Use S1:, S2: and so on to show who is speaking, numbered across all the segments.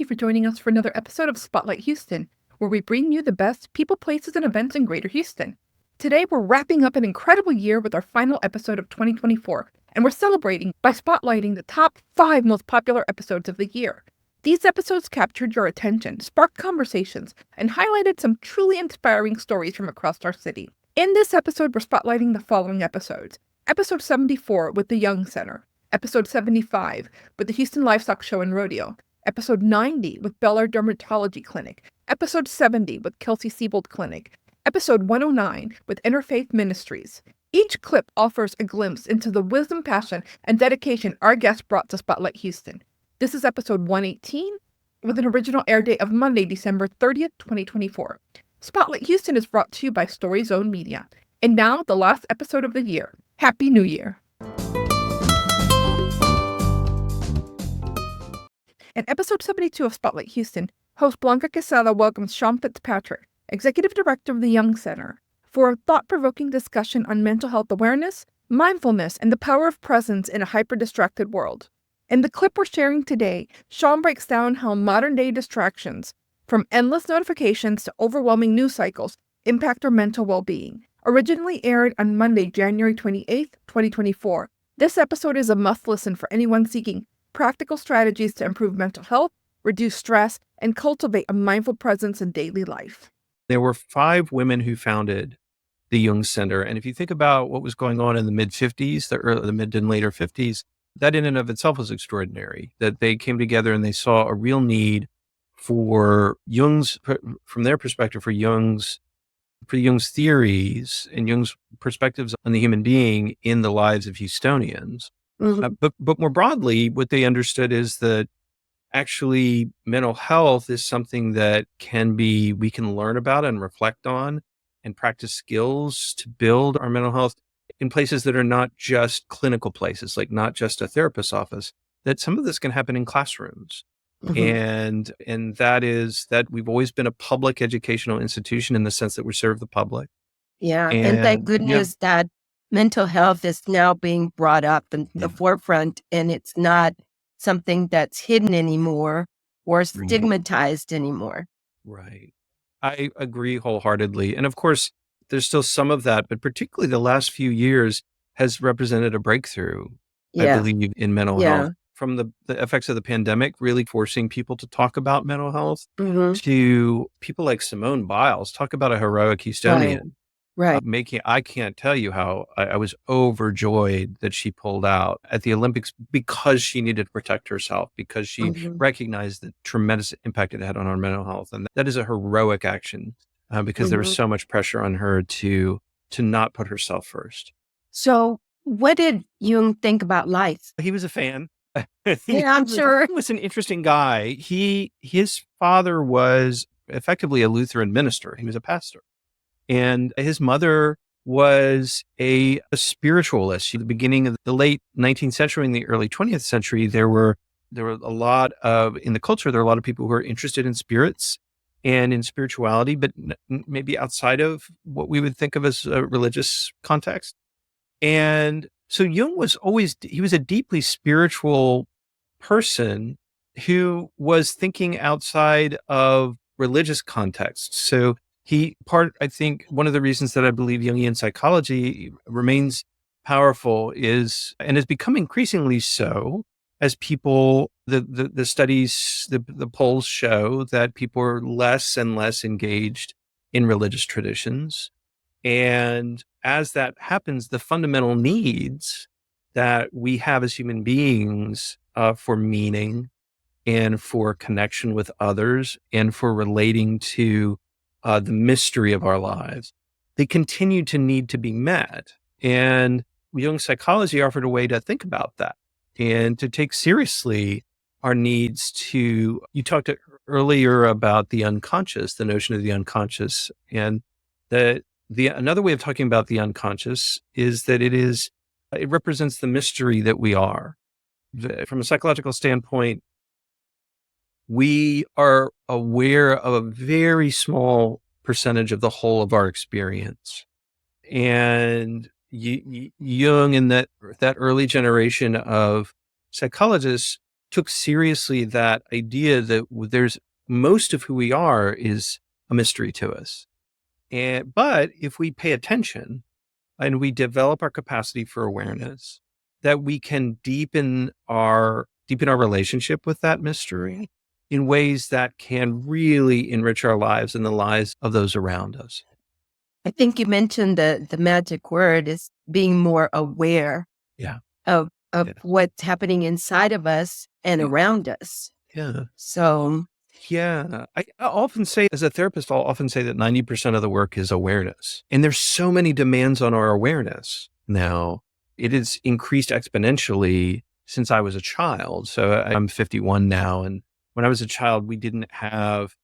S1: you for joining us for another episode of Spotlight Houston, where we bring you the best people, places, and events in Greater Houston. Today, we're wrapping up an incredible year with our final episode of 2024, and we're celebrating by spotlighting the top 5 most popular episodes of the year. These episodes captured your attention, sparked conversations, and highlighted some truly inspiring stories from across our city. In this episode, we're spotlighting the following episodes. Episode 74 with the Young Center, Episode 75 with the Houston Livestock Show and Rodeo, Episode 90 with Bel-Air Dermatology Clinic, Episode 70 with Kelsey Siebold Clinic, Episode 109 with Interfaith Ministries. Each clip offers a glimpse into the wisdom, passion, and dedication our guests brought to Spotlight Houston. This is Episode 118 with an original air date of Monday, December 30th, 2024. Spotlight Houston is brought to you by Story Zone Media. And now, the last episode of the year. Happy New Year! In episode 72 of Spotlight Houston, host Blanca Quezada welcomes Sean Fitzpatrick, Executive Director of the Young Center, for a thought-provoking discussion on mental health awareness, mindfulness, and the power of presence in a hyper-distracted world. In the clip we're sharing today, Sean breaks down how modern-day distractions, from endless notifications to overwhelming news cycles, impact our mental well-being. Originally aired on Monday, January 28th, 2024, this episode is a must-listen for anyone seeking practical strategies to improve mental health, reduce stress, and cultivate a mindful presence in daily life.
S2: There were 5 women who founded the Young Center. And if you think about what was going on in the mid-50s, the mid and later 50s, that in and of itself was extraordinary, that they came together and they saw a real need for Jung's, from their perspective, for Jung's theories and Jung's perspectives on the human being in the lives of Houstonians. But more broadly, what they understood is that actually mental health is something that we can learn about and reflect on and practice skills to build our mental health in places that are not just clinical places, like not just a therapist's office, that some of this can happen in classrooms. And that is that we've always been a public educational institution in the sense that we serve the public.
S3: Yeah. And thank goodness that mental health is now being brought up in the forefront, and it's not something that's hidden anymore or stigmatized anymore.
S2: Right. I agree wholeheartedly. And of course, there's still some of that, but particularly the last few years has represented a breakthrough, I believe, in mental health. From the effects of the pandemic, really forcing people to talk about mental health, to people like Simone Biles, talk about a heroic Houstonian.
S3: Right.
S2: I can't tell you how I was overjoyed that she pulled out at the Olympics because she needed to protect herself, because she recognized the tremendous impact it had on our mental health. And that is a heroic action because there was so much pressure on her to not put herself first.
S3: So what did Jung think about life?
S2: He was a fan.
S3: Yeah, I'm sure.
S2: He was an interesting guy. His father was effectively a Lutheran minister. He was a pastor. And his mother was a spiritualist. At the beginning of the late 19th century and the early 20th century, there were a lot of, in the culture, there were a lot of people who were interested in spirits and in spirituality, but maybe outside of what we would think of as a religious context. And so Jung was he was a deeply spiritual person who was thinking outside of religious contexts. So I think one of the reasons that I believe Jungian psychology remains powerful is, and has become increasingly so, as people, the studies, the polls show that people are less and less engaged in religious traditions. And as that happens, the fundamental needs that we have as human beings for meaning and for connection with others and for relating to the mystery of our lives, they continue to need to be met. And Jung's psychology offered a way to think about that and to take seriously our needs to, you talked earlier about the unconscious, the notion of the unconscious. And another way of talking about the unconscious is that it represents the mystery that we are. From a psychological standpoint, we are aware of a very small percentage of the whole of our experience. And Jung and that early generation of psychologists took seriously that idea that there's most of who we are is a mystery to us. But if we pay attention and we develop our capacity for awareness, that we can deepen our relationship with that mystery in ways that can really enrich our lives and the lives of those around us.
S3: I think you mentioned the magic word is being more aware of what's happening inside of us and around us.
S2: Yeah.
S3: So
S2: I often say, as a therapist, I'll often say that 90% of the work is awareness. And there's so many demands on our awareness now. It has increased exponentially since I was a child. So I'm 51 now. And when I was a child, we didn't have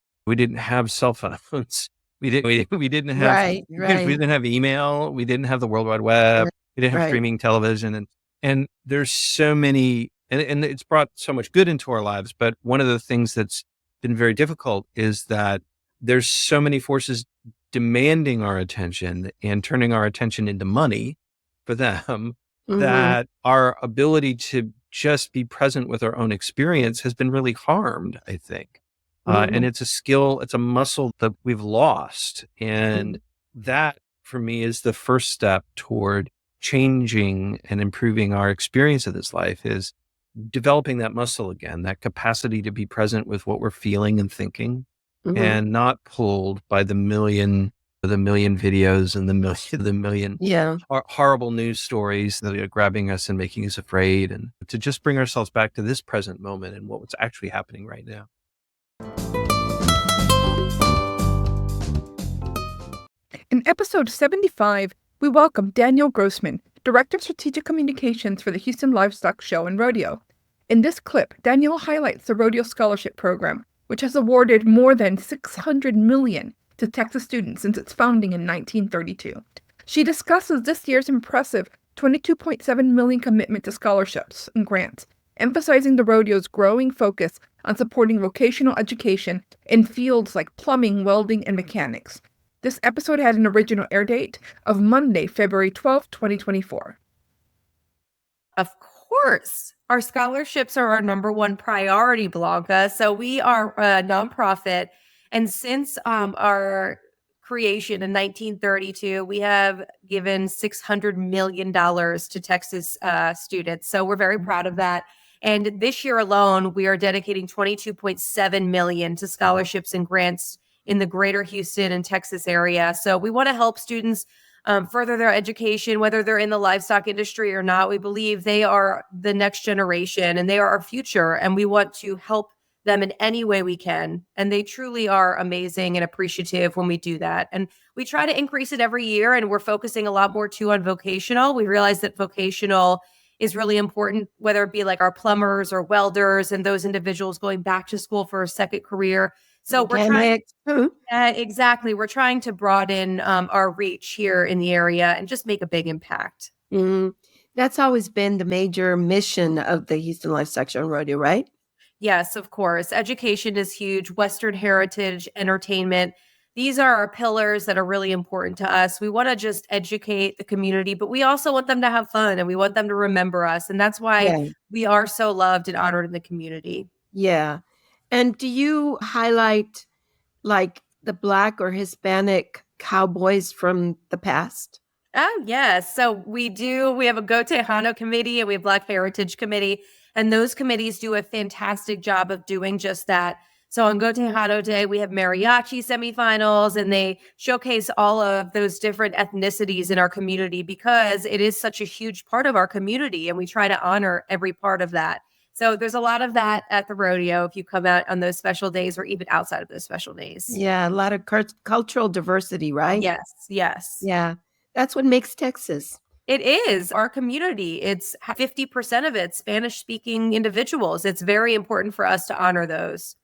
S2: cell phones. We didn't have, we didn't have email. We didn't have the World Wide Web. We didn't have streaming television. And there's so many, and it's brought so much good into our lives. But one of the things that's been very difficult is that there's so many forces demanding our attention and turning our attention into money for them that our ability to just be present with our own experience has been really harmed, I think. And it's a skill, it's a muscle that we've lost. And that for me is the first step toward changing and improving our experience of this life, is developing that muscle again, that capacity to be present with what we're feeling and thinking, and not pulled by the million videos and the million horrible news stories that are grabbing us and making us afraid, and to just bring ourselves back to this present moment and what's actually happening right now.
S1: In episode 75, we welcome Daniel Grossman, Director of Strategic Communications for the Houston Livestock Show and Rodeo. In this clip, Daniel highlights the Rodeo Scholarship Program, which has awarded more than $600 million to Texas students since its founding in 1932. She discusses this year's impressive $22.7 million commitment to scholarships and grants, emphasizing the rodeo's growing focus on supporting vocational education in fields like plumbing, welding, and mechanics. This episode had an original air date of Monday, February 12, 2024.
S4: Of course. Our scholarships are our number one priority, Blanca. So we are a nonprofit. And since our creation in 1932, we have given $600 million to Texas students. So we're very proud of that. And this year alone, we are dedicating $22.7 million to scholarships and grants in the greater Houston and Texas area. So we want to help students further their education, whether they're in the livestock industry or not. We believe they are the next generation and they are our future, and we want to help them in any way we can. And they truly are amazing and appreciative when we do that. And we try to increase it every year, and we're focusing a lot more too on vocational. We realize that vocational is really important, whether it be like our plumbers or welders and those individuals going back to school for a second career. So we're trying, exactly. We're trying to broaden our reach here in the area and just make a big impact.
S3: That's always been the major mission of the Houston Livestock Show and Rodeo, right?
S4: Yes, of course. Education is huge. Western heritage, entertainment. These are our pillars that are really important to us. We want to just educate the community, but we also want them to have fun and we want them to remember us. And that's why we are so loved and honored in the community.
S3: Yeah. And do you highlight like the Black or Hispanic cowboys from the past?
S4: Oh, yes. So we do. We have a Go Tejano committee and we have Black Heritage Committee. And those committees do a fantastic job of doing just that. So on Go Tejano Day, we have mariachi semifinals, and they showcase all of those different ethnicities in our community because it is such a huge part of our community. And we try to honor every part of that. So there's a lot of that at the rodeo if you come out on those special days or even outside of those special days.
S3: Yeah, a lot of cultural diversity, right?
S4: Yes, yes.
S3: Yeah, that's what makes Texas.
S4: It is our community. It's 50% of it Spanish-speaking individuals. It's very important for us to honor those.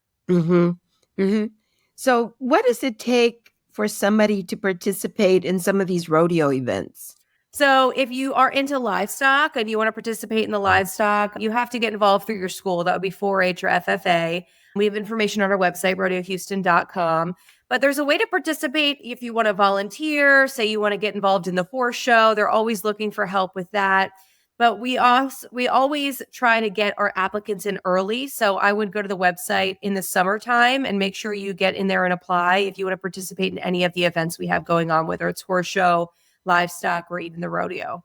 S3: So what does it take for somebody to participate in some of these rodeo events?
S4: So if you are into livestock and you want to participate in the livestock, you have to get involved through your school. That would be 4-H or FFA. We have information on our website, rodeohouston.com. But there's a way to participate if you want to volunteer, say you want to get involved in the horse show. They're always looking for help with that. But we always try to get our applicants in early. So I would go to the website in the summertime and make sure you get in there and apply if you want to participate in any of the events we have going on, whether it's horse show, livestock, or even the rodeo.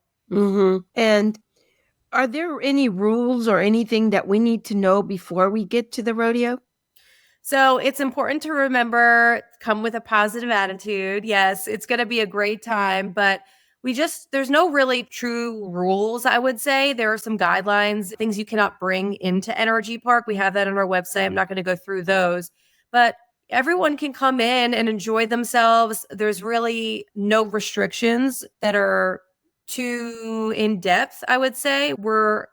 S3: And are there any rules or anything that we need to know before we get to the rodeo?
S4: So it's important to remember, come with a positive attitude. Yes, it's going to be a great time, but there's no really true rules, I would say. There are some guidelines, things you cannot bring into Energy Park. We have that on our website. I'm not going to go through those, but everyone can come in and enjoy themselves. There's really no restrictions that are too in depth, I would say. We're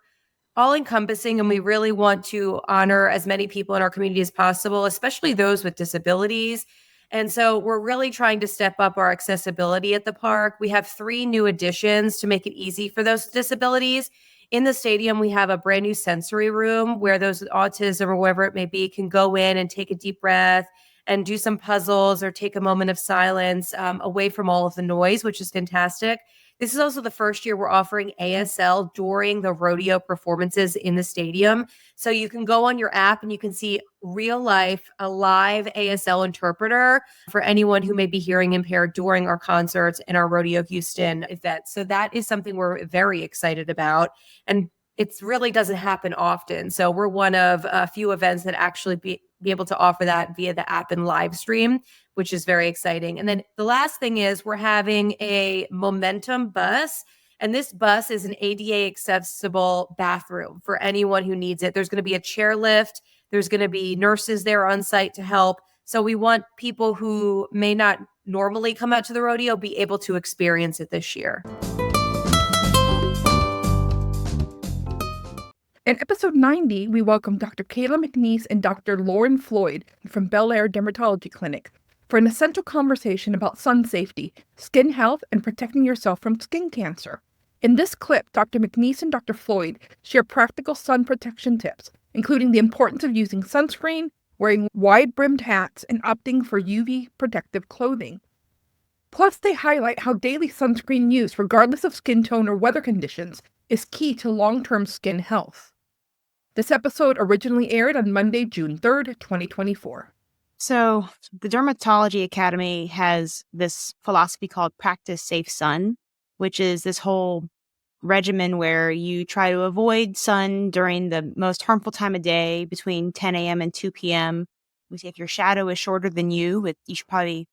S4: all encompassing, and we really want to honor as many people in our community as possible, especially those with disabilities. And so we're really trying to step up our accessibility at the park. We have 3 new additions to make it easy for those with disabilities. In the stadium, we have a brand new sensory room where those with autism or whatever it may be can go in and take a deep breath and do some puzzles or take a moment of silence away from all of the noise, which is fantastic. This is also the first year we're offering ASL during the rodeo performances in the stadium. So you can go on your app and you can see real life, a live ASL interpreter for anyone who may be hearing impaired during our concerts and our Rodeo Houston event. So that is something we're very excited about. And it really doesn't happen often. So we're one of a few events that actually be able to offer that via the app and live stream, which is very exciting. And then the last thing is we're having a Momentum bus. And this bus is an ADA accessible bathroom for anyone who needs it. There's going to be a chairlift. There's going to be nurses there on site to help. So we want people who may not normally come out to the rodeo be able to experience it this year.
S1: In episode 90, we welcome Dr. Kayla McNeese and Dr. Lauren Floyd from Bel Air Dermatology Clinic for an essential conversation about sun safety, skin health, and protecting yourself from skin cancer. In this clip, Dr. McNeese and Dr. Floyd share practical sun protection tips, including the importance of using sunscreen, wearing wide-brimmed hats, and opting for UV protective clothing. Plus, they highlight how daily sunscreen use, regardless of skin tone or weather conditions, is key to long-term skin health. This episode originally aired on Monday, June 3rd, 2024.
S5: So the Dermatology Academy has this philosophy called Practice Safe Sun, which is this whole regimen where you try to avoid sun during the most harmful time of day between 10 a.m. and 2 p.m. We say if your shadow is shorter than you should probably,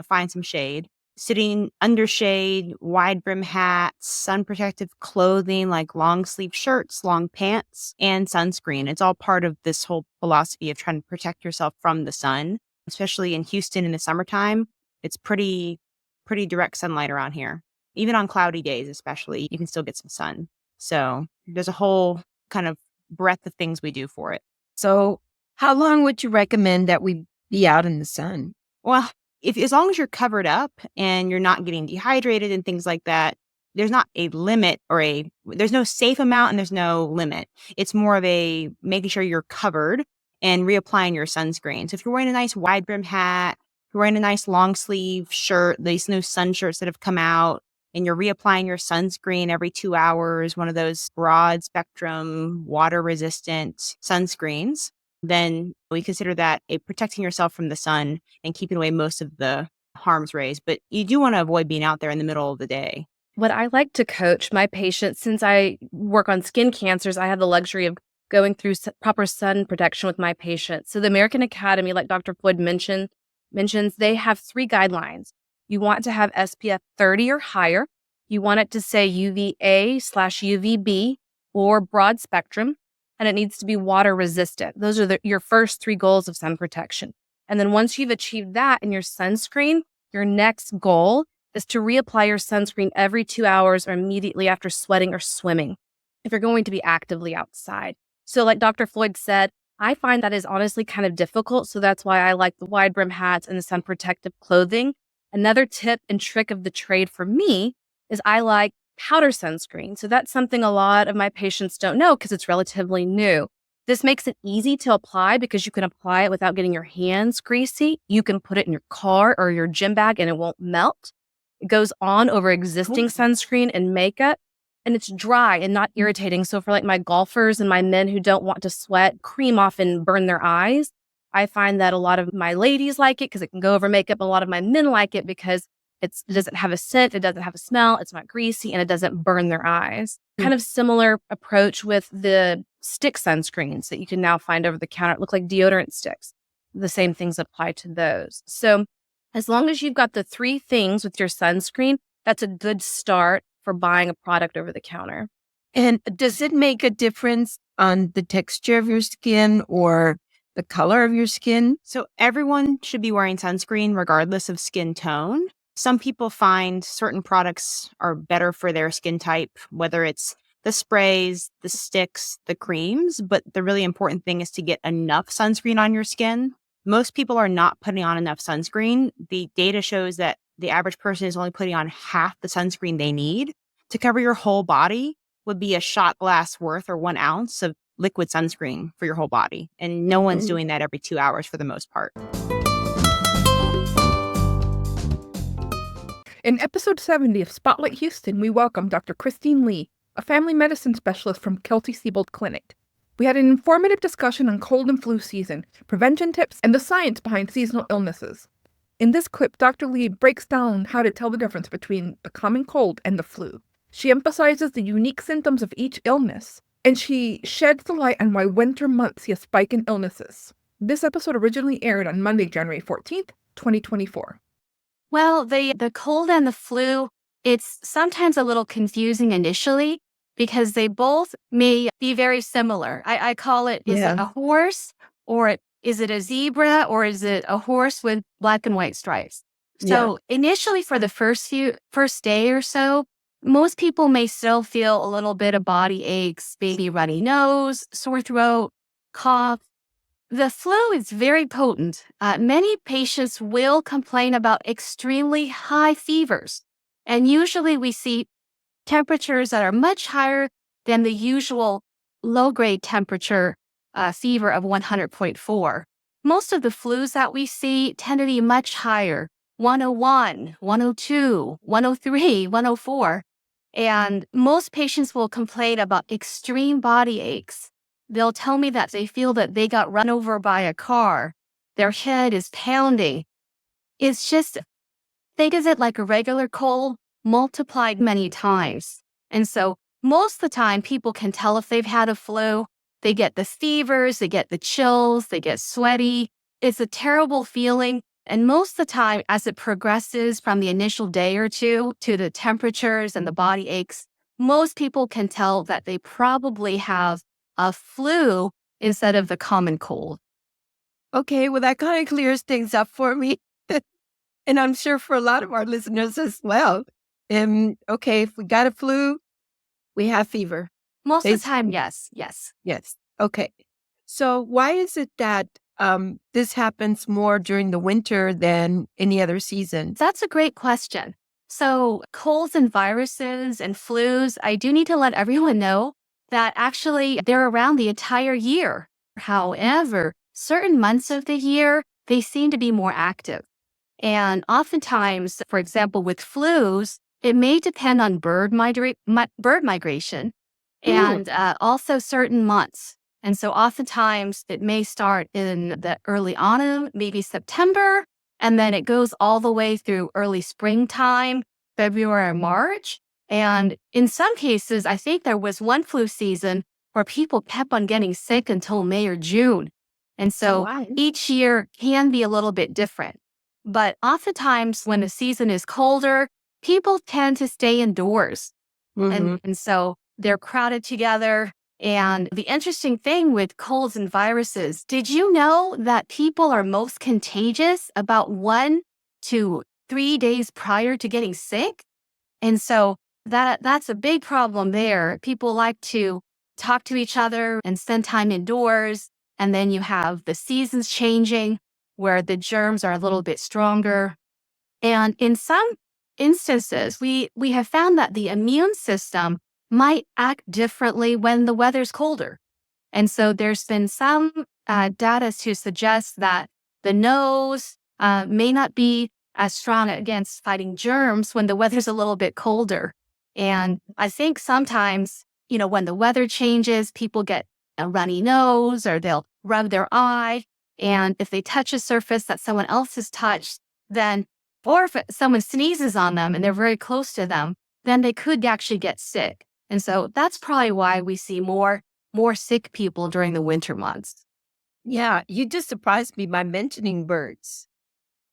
S5: find some shade. Sitting under shade, wide brim hats, sun protective clothing like long sleeve shirts, long pants, and sunscreen. It's all part of this whole philosophy of trying to protect yourself from the sun, especially in Houston in the summertime. It's pretty direct sunlight around here. Even on cloudy days, especially, you can still get some sun. So there's a whole kind of breadth of things we do for it.
S3: So how long would you recommend that we be out in the sun?
S5: Well, as long as you're covered up and you're not getting dehydrated and things like that, there's not a limit there's no safe amount and there's no limit. It's more of a making sure you're covered and reapplying your sunscreen. So if you're wearing a nice wide brim hat, if you're wearing a nice long sleeve shirt, these new sun shirts that have come out, and you're reapplying your sunscreen every 2 hours, one of those broad spectrum, water resistant sunscreens, then we consider that a protecting yourself from the sun and keeping away most of the harm's rays. But you do want to avoid being out there in the middle of the day.
S6: What I like to coach my patients, since I work on skin cancers, I have the luxury of going through proper sun protection with my patients. So the American Academy, like Dr. Floyd mentions, they have 3 guidelines. You want to have SPF 30 or higher. You want it to say UVA/UVB or broad spectrum, and it needs to be water resistant. Those are your first 3 goals of sun protection. And then once you've achieved that in your sunscreen, your next goal is to reapply your sunscreen every 2 hours or immediately after sweating or swimming if you're going to be actively outside. So like Dr. Floyd said, I find that is honestly kind of difficult. So that's why I like the wide brim hats and the sun protective clothing. Another tip and trick of the trade for me is I like powder sunscreen. So that's something a lot of my patients don't know because it's relatively new. This makes it easy to apply because you can apply it without getting your hands greasy. You can put it in your car or your gym bag and it won't melt. It goes on over existing sunscreen and makeup. and it's dry and not irritating. So for like my golfers and my men who don't want to sweat, cream off and burn their eyes, I find that a lot of my ladies like it because it can go over makeup. A lot of my men like it because it doesn't have a scent, it doesn't have a smell, it's not greasy, and it doesn't burn their eyes. Kind of similar approach with the stick sunscreens that you can now find over the counter. It look like deodorant sticks. The same things apply to those. So as long as you've got the 3 things with your sunscreen, that's a good start for buying a product over the counter.
S3: And does it make a difference on the texture of your skin or the color of your skin?
S5: So everyone should be wearing sunscreen regardless of skin tone. Some people find certain products are better for their skin type, whether it's the sprays, the sticks, the creams, but the really important thing is to get enough sunscreen on your skin. Most people are not putting on enough sunscreen. The data shows that the average person is only putting on half the sunscreen they need. To cover your whole body would be a shot glass worth or 1 ounce of liquid sunscreen for your whole body. And no one's doing that every 2 hours for the most part.
S1: In episode 70 of Spotlight Houston, we welcome Dr. Christine Lee, a family medicine specialist from Kelty-Siebold Clinic. We had an informative discussion on cold and flu season, prevention tips, and the science behind seasonal illnesses. In this clip, Dr. Lee breaks down how to tell the difference between the common cold and the flu. She emphasizes the unique symptoms of each illness, and she sheds the light on why winter months see a spike in illnesses. This episode originally aired on Monday, January 14th, 2024.
S6: Well, the cold and the flu, it's sometimes a little confusing initially because they both may be very similar. I call it, is it a horse or is it a zebra or is it a horse with black and white stripes? So initially for the first day or so, most people may still feel a little bit of body aches, maybe runny nose, sore throat, cough. The flu is very potent. Many patients will complain about extremely high fevers. And usually we see temperatures that are much higher than the usual low-grade temperature fever of 100.4. Most of the flus that we see tend to be much higher, 101, 102, 103, 104. And most patients will complain about extreme body aches. They'll tell me that they feel that they got run over by a car. Their head is pounding. It's just, think of it like a regular cold multiplied many times. And so most of the time, people can tell if they've had a flu. They get the fevers, they get the chills, they get sweaty. It's a terrible feeling. And most of the time, as it progresses from the initial day or two to the temperatures and the body aches, most people can tell that they probably have a flu instead of the common cold.
S3: Okay, well, that kind of clears things up for me. And I'm sure for a lot of our listeners as well. Okay, if we got a flu, we have fever.
S6: Most of the time, yes.
S3: Yes. Okay. So why is it that this happens more during the winter than any other season?
S6: That's a great question. So colds and viruses and flus, I do need to let everyone know that actually they're around the entire year. However, certain months of the year, they seem to be more active. And oftentimes, for example, with flus, it may depend on bird migration and also certain months. And so oftentimes it may start in the early autumn, maybe September, and then it goes all the way through early springtime, February or March. And in some cases, I think there was one flu season where people kept on getting sick until May or June. And so each year can be a little bit different. But oftentimes when the season is colder, people tend to stay indoors. And so they're crowded together. And the interesting thing with colds and viruses, did you know that people are most contagious about 1 to 3 days prior to getting sick? And so that's a big problem there. People like to talk to each other and spend time indoors. And then you have the seasons changing where the germs are a little bit stronger. And in some instances, we have found that the immune system might act differently when the weather's colder. And so there's been some data to suggest that the nose may not be as strong against fighting germs when the weather's a little bit colder. And I think sometimes, when the weather changes, people get a runny nose or they'll rub their eye. And if they touch a surface that someone else has touched, then, or if someone sneezes on them and they're very close to them, then they could actually get sick. And so that's probably why we see more sick people during the winter months.
S3: Yeah, you just surprised me by mentioning birds.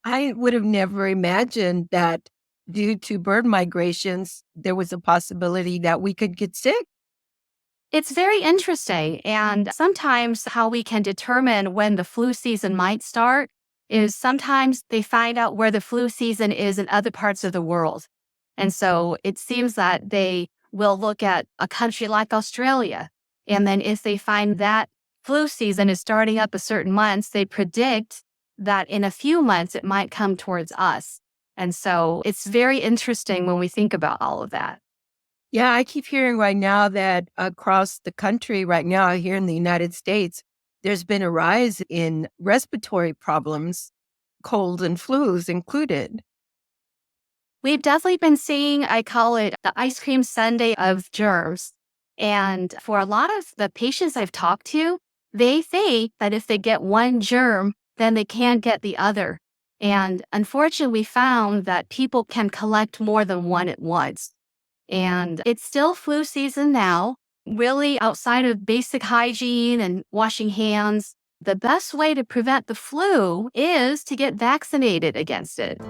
S3: I would have never imagined that due to bird migrations, there was a possibility that we could get sick.
S6: It's very interesting. And sometimes how we can determine when the flu season might start is sometimes they find out where the flu season is in other parts of the world. And so it seems that they will look at a country like Australia. And then if they find that flu season is starting up a certain month, they predict that in a few months it might come towards us. And so it's very interesting when we think about all of that.
S3: Yeah, I keep hearing right now that across the country right now here in the United States, there's been a rise in respiratory problems, colds and flus included.
S6: We've definitely been seeing, I call it the ice cream sundae of germs. And for a lot of the patients I've talked to, they think that if they get one germ, then they can't get the other. And unfortunately, we found that people can collect more than one at once. And it's still flu season now. Really, outside of basic hygiene and washing hands, the best way to prevent the flu is to get vaccinated against it.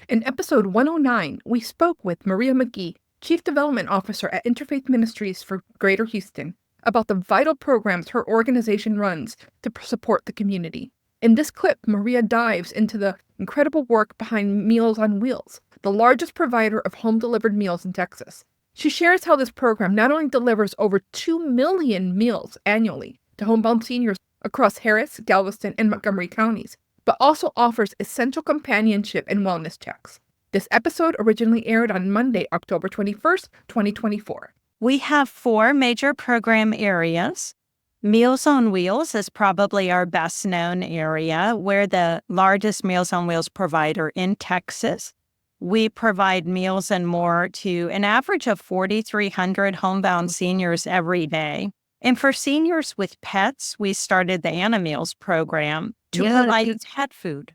S1: In episode 109, we spoke with Maria McGee, Chief Development Officer at Interfaith Ministries for Greater Houston, about the vital programs her organization runs to support the community. In this clip, Maria dives into the incredible work behind Meals on Wheels, the largest provider of home-delivered meals in Texas. She shares how this program not only delivers over 2 million meals annually to homebound seniors across Harris, Galveston, and Montgomery counties, but also offers essential companionship and wellness checks. This episode originally aired on Monday, October 21st, 2024.
S7: We have 4 major program areas. Meals on Wheels is probably our best known area. We're the largest Meals on Wheels provider in Texas. We provide meals and more to an average of 4,300 homebound seniors every day. And for seniors with pets, we started the Animeals program to provide pet food.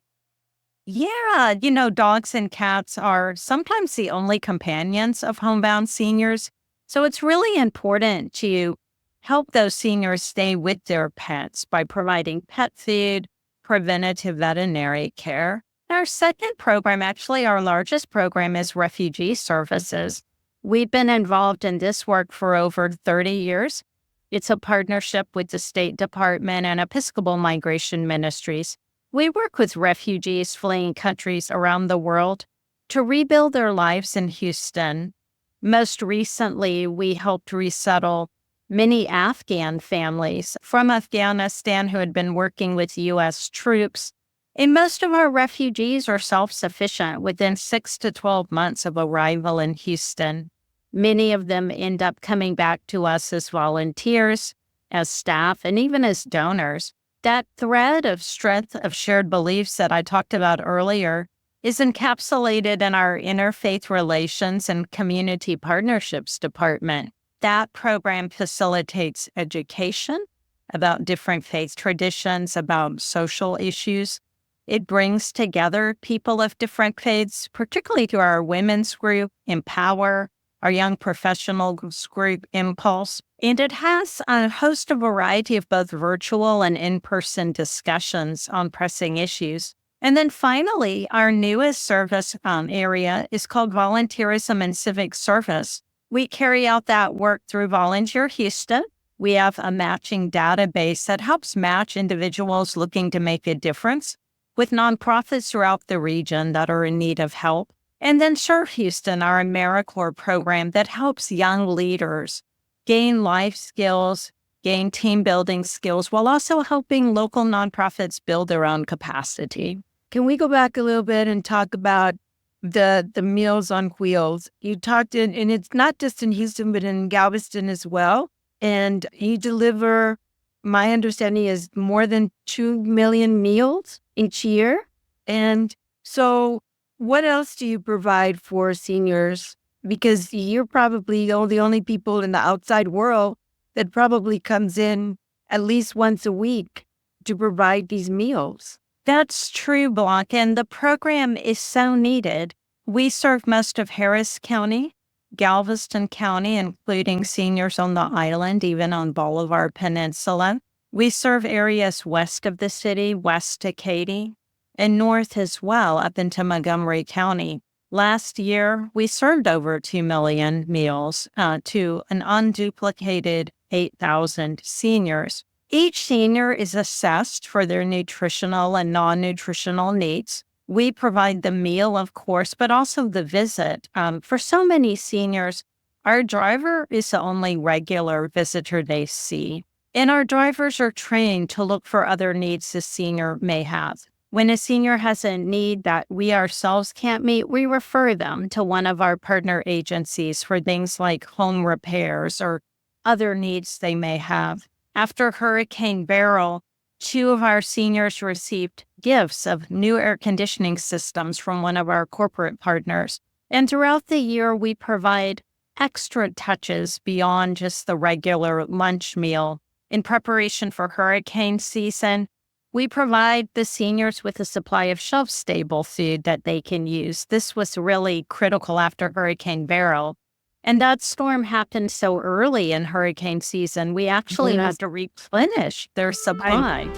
S7: Yeah, dogs and cats are sometimes the only companions of homebound seniors. So it's really important to help those seniors stay with their pets by providing pet food, preventative veterinary care. Our second program, actually our largest program, is refugee services. We've been involved in this work for over 30 years. It's a partnership with the State Department and Episcopal Migration Ministries. We work with refugees fleeing countries around the world to rebuild their lives in Houston. Most recently, we helped resettle many Afghan families from Afghanistan who had been working with U.S. troops. And most of our refugees are self-sufficient within 6 to 12 months of arrival in Houston. Many of them end up coming back to us as volunteers, as staff, and even as donors. That thread of strength of shared beliefs that I talked about earlier is encapsulated in our Interfaith Relations and Community Partnerships Department. That program facilitates education about different faith traditions, about social issues. It brings together people of different faiths, particularly through our women's group, Empower, our young professionals group, Impulse. And it has a host of variety of both virtual and in-person discussions on pressing issues. And then finally, our newest service area is called Volunteerism and Civic Service. We carry out that work through Volunteer Houston. We have a matching database that helps match individuals looking to make a difference with nonprofits throughout the region that are in need of help. And then Serve Houston, our AmeriCorps program that helps young leaders gain life skills, gain team building skills, while also helping local nonprofits build their own capacity.
S3: Can we go back a little bit and talk about the Meals on Wheels? You talked and it's not just in Houston, but in Galveston as well. And you deliver, my understanding is more than 2 million meals each year. And so
S7: What else do you provide for seniors? Because you're probably the only people in the outside world that probably comes in at least once a week to provide these meals.
S5: That's true, Blanca, and the program is so needed. We serve most of Harris County, Galveston County, including seniors on the island, even on Bolivar Peninsula. We serve areas west of the city, west to Katy, and north as well, up into Montgomery County. Last year, we served over 2 million meals to an unduplicated 8,000 seniors. Each senior is assessed for their nutritional and non-nutritional needs. We provide the meal, of course, but also the visit. For so many seniors, our driver is the only regular visitor they see. And our drivers are trained to look for other needs the senior may have. When a senior has a need that we ourselves can't meet, we refer them to one of our partner agencies for things like home repairs or other needs they may have. After Hurricane Beryl, 2 of our seniors received gifts of new air conditioning systems from one of our corporate partners. And throughout the year, we provide extra touches beyond just the regular lunch meal. In preparation for hurricane season, we provide the seniors with a supply of shelf-stable food that they can use. This was really critical after Hurricane Beryl. And that storm happened so early in hurricane season, we actually had to replenish their supply.